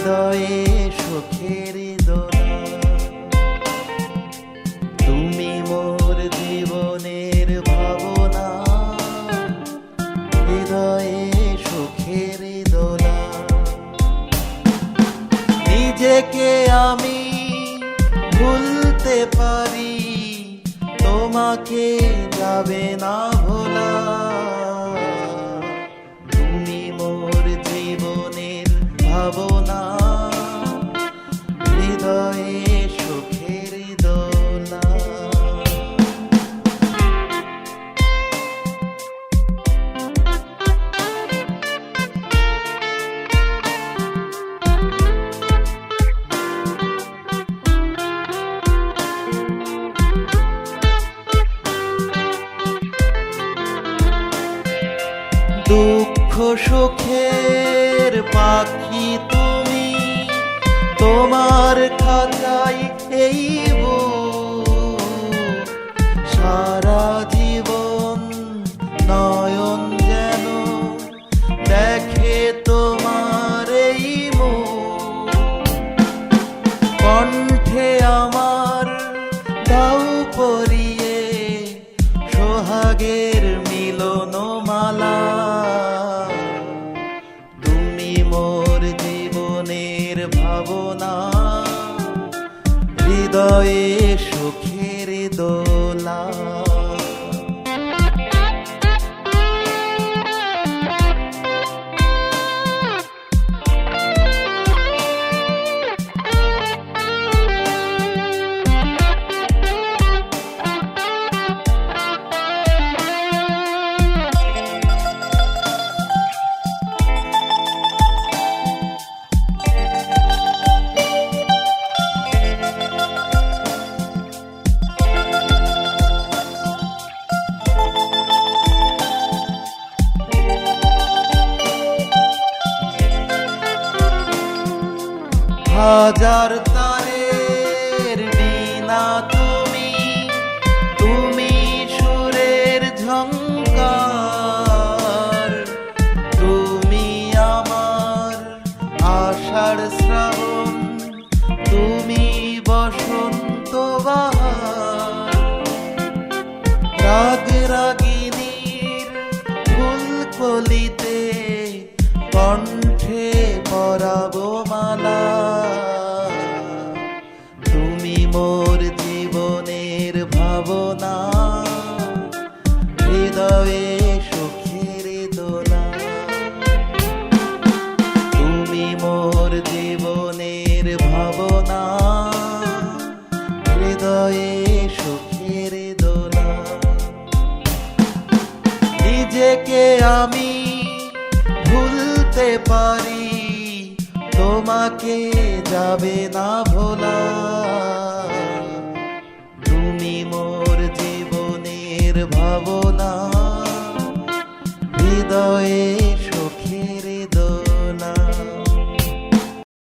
হৃদয়ে সুখের দোলা, তুমি মোর জীবনের ভাবনা, হৃদয়ে সুখের দোলা। নিজেকে আমি ভুলতে পারি, তোমাকে যাবে না ভোলা। তুমি মোর জীবনের ভাবনা, হৃদয়ে সুখের দোলা। দুঃখ সুখের পাখি তুমি, তোমার খাঁচাই এই বুক। সারা জীবন নয়ন যেন দেখে তোমার এই মুখ। কণ্ঠে আমার দাও পরিয়ে সোহাগের মিলন মালা। তুমি মোর জীবনের ভাবনা, হৃদয়ে সুখের দোলা। হাজার তারের বীণা তুমি, তুমি সুরের ঝংকার। তুমি আমার আষাঢ় শ্রাবণ, তুমি বসন্ত বাহার। রাগ রাগিনীর ফুলকলিতে কণ্ঠে পরাবো মালা। তুমি মোর জীবনের ভাবনা, হৃদয়ে সুখের দোলা। তুমি মোর জীবনের ভাবনা, হৃদয়ে সুখের দোলা। নিজেকে আমি ভুলতে পারি, তোমাকে যাবে না ভোলা। তুমি মোর জীবনের ভাবনা, হৃদয়ে